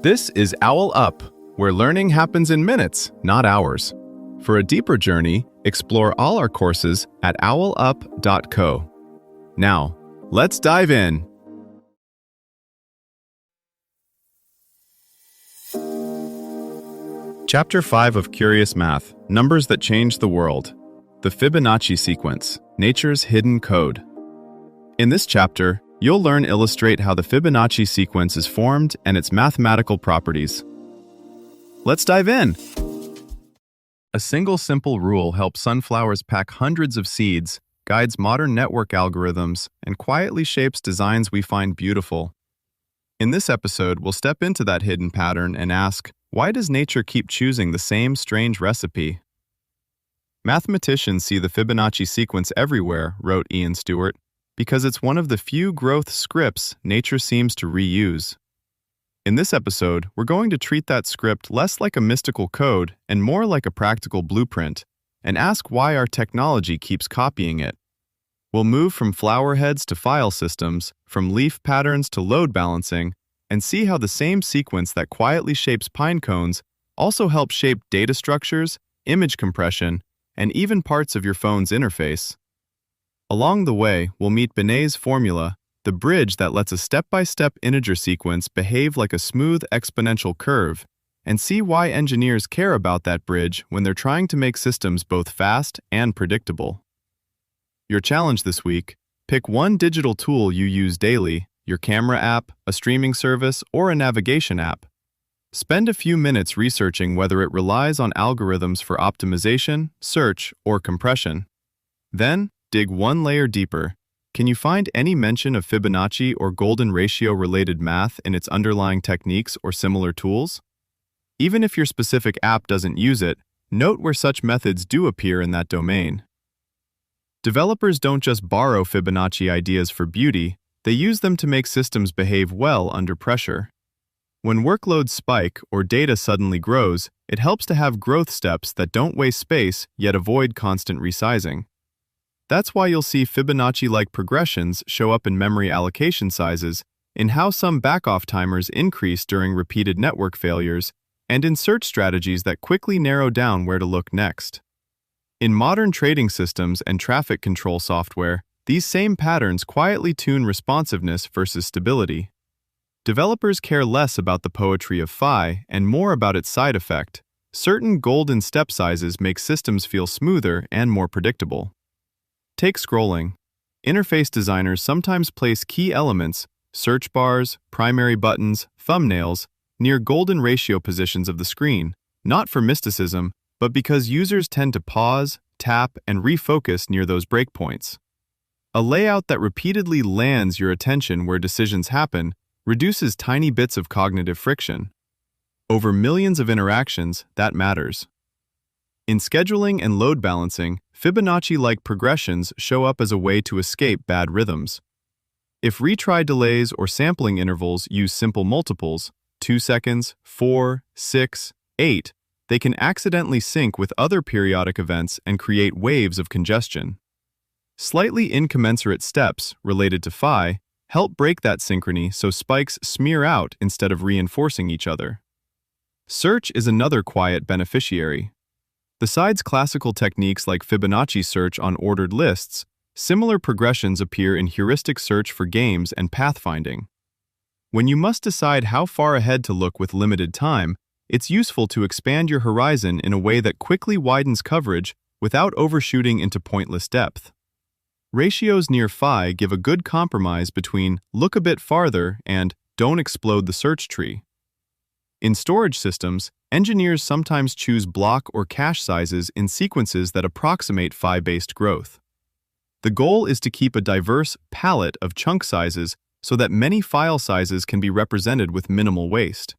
This is OwlUp, where learning happens in minutes, not hours. For a deeper journey, explore all our courses at owlup.co. Now, let's dive in. Chapter 5 of Curious Math, Numbers That Change the World. The Fibonacci Sequence, Nature's Hidden Code. In this chapter, you'll learn illustrate how the Fibonacci sequence is formed and its mathematical properties. Let's dive in! A single simple rule helps sunflowers pack hundreds of seeds, guides modern network algorithms, and quietly shapes designs we find beautiful. In this episode, we'll step into that hidden pattern and ask, why does nature keep choosing the same strange recipe? Mathematicians see the Fibonacci sequence everywhere, wrote Ian Stewart, because it's one of the few growth scripts nature seems to reuse. In this episode, we're going to treat that script less like a mystical code and more like a practical blueprint, and ask why our technology keeps copying it. We'll move from flower heads to file systems, from leaf patterns to load balancing, and see how the same sequence that quietly shapes pine cones also helps shape data structures, image compression, and even parts of your phone's interface. Along the way, we'll meet Benet's formula, the bridge that lets a step-by-step integer sequence behave like a smooth exponential curve, and see why engineers care about that bridge when they're trying to make systems both fast and predictable. Your challenge this week: pick one digital tool you use daily, your camera app, a streaming service, or a navigation app. Spend a few minutes researching whether it relies on algorithms for optimization, search, or compression. Then, dig one layer deeper. Can you find any mention of Fibonacci or golden ratio-related math in its underlying techniques or similar tools? Even if your specific app doesn't use it, note where such methods do appear in that domain. Developers don't just borrow Fibonacci ideas for beauty, they use them to make systems behave well under pressure. When workloads spike or data suddenly grows, it helps to have growth steps that don't waste space yet avoid constant resizing. That's why you'll see Fibonacci-like progressions show up in memory allocation sizes, in how some back-off timers increase during repeated network failures, and in search strategies that quickly narrow down where to look next. In modern trading systems and traffic control software, these same patterns quietly tune responsiveness versus stability. Developers care less about the poetry of phi and more about its side effect. Certain golden step sizes make systems feel smoother and more predictable. Take scrolling. Interface designers sometimes place key elements, search bars, primary buttons, thumbnails, near golden ratio positions of the screen, not for mysticism, but because users tend to pause, tap, and refocus near those breakpoints. A layout that repeatedly lands your attention where decisions happen reduces tiny bits of cognitive friction. Over millions of interactions, that matters. In scheduling and load balancing, Fibonacci-like progressions show up as a way to escape bad rhythms. If retry delays or sampling intervals use simple multiples, 2 seconds, 4, 6, 8, they can accidentally sync with other periodic events and create waves of congestion. Slightly incommensurate steps, related to phi, help break that synchrony so spikes smear out instead of reinforcing each other. Search is another quiet beneficiary. Besides classical techniques like Fibonacci search on ordered lists, similar progressions appear in heuristic search for games and pathfinding. When you must decide how far ahead to look with limited time, it's useful to expand your horizon in a way that quickly widens coverage without overshooting into pointless depth. Ratios near phi give a good compromise between look a bit farther and don't explode the search tree. In storage systems, engineers sometimes choose block or cache sizes in sequences that approximate phi-based growth. The goal is to keep a diverse palette of chunk sizes so that many file sizes can be represented with minimal waste.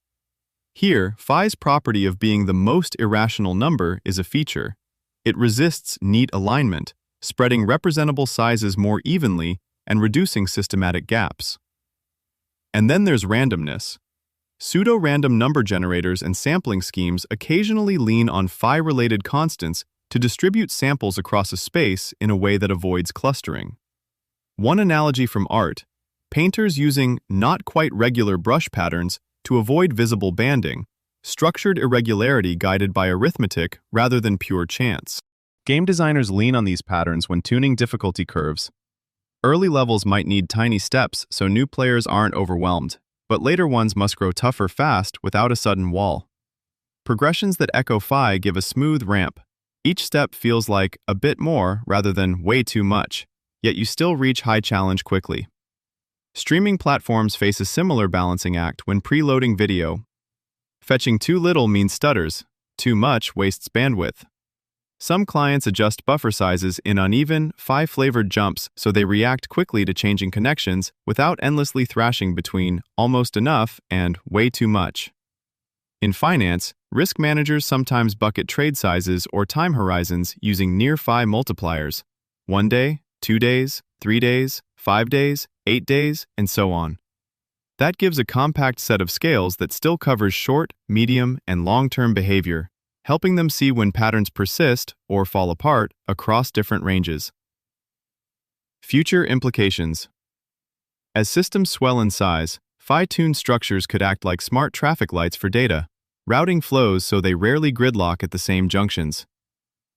Here, phi's property of being the most irrational number is a feature. It resists neat alignment, spreading representable sizes more evenly and reducing systematic gaps. And then there's randomness. Pseudo-random number generators and sampling schemes occasionally lean on phi-related constants to distribute samples across a space in a way that avoids clustering. One analogy from art: painters using not quite regular brush patterns to avoid visible banding, structured irregularity guided by arithmetic rather than pure chance. Game designers lean on these patterns when tuning difficulty curves. Early levels might need tiny steps so new players aren't overwhelmed, but later ones must grow tougher fast without a sudden wall. Progressions that echo phi give a smooth ramp. Each step feels like a bit more rather than way too much, yet you still reach high challenge quickly. Streaming platforms face a similar balancing act when preloading video. Fetching too little means stutters, too much wastes bandwidth. Some clients adjust buffer sizes in uneven, phi-flavored jumps so they react quickly to changing connections without endlessly thrashing between almost enough and way too much. In finance, risk managers sometimes bucket trade sizes or time horizons using near-phi multipliers: 1 day, 2 days, 3 days, 5 days, 8 days, and so on. That gives a compact set of scales that still covers short, medium, and long-term behavior, helping them see when patterns persist or fall apart across different ranges. Future implications. As systems swell in size, phi-tuned structures could act like smart traffic lights for data, routing flows so they rarely gridlock at the same junctions.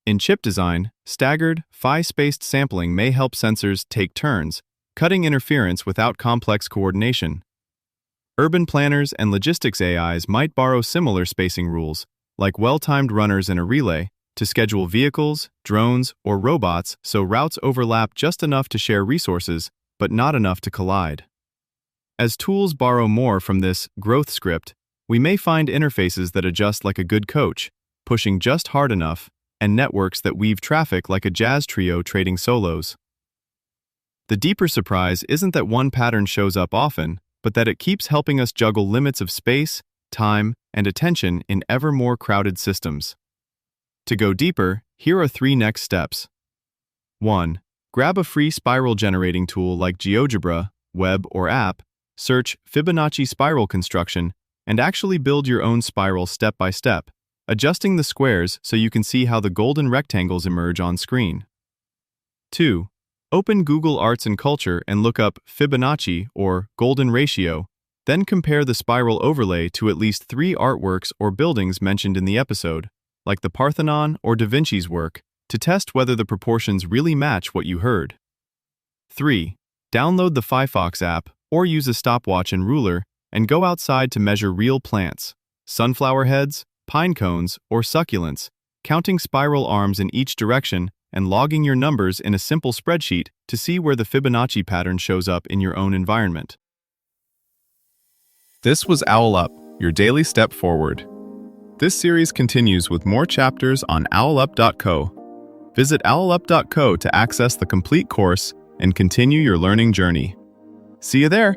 In chip design, staggered, phi-spaced sampling may help sensors take turns, cutting interference without complex coordination. Urban planners and logistics AIs might borrow similar spacing rules, like well-timed runners in a relay, to schedule vehicles, drones, or robots so routes overlap just enough to share resources, but not enough to collide. As tools borrow more from this growth script, we may find interfaces that adjust like a good coach, pushing just hard enough, and networks that weave traffic like a jazz trio trading solos. The deeper surprise isn't that one pattern shows up often, but that it keeps helping us juggle limits of space, time, and attention in ever more crowded systems. To go deeper, here are 3 next steps. 1. Grab a free spiral generating tool like GeoGebra, web, or app, search Fibonacci spiral construction, and actually build your own spiral step by step, adjusting the squares so you can see how the golden rectangles emerge on screen. 2. Open Google Arts and Culture and look up Fibonacci or golden ratio, then compare the spiral overlay to at least 3 artworks or buildings mentioned in the episode, like the Parthenon or Da Vinci's work, to test whether the proportions really match what you heard. 3. Download the Fifox app or use a stopwatch and ruler and go outside to measure real plants, sunflower heads, pine cones, or succulents, counting spiral arms in each direction and logging your numbers in a simple spreadsheet to see where the Fibonacci pattern shows up in your own environment. This was OwlUp, your daily step forward. This series continues with more chapters on OwlUp.co. Visit OwlUp.co to access the complete course and continue your learning journey. See you there!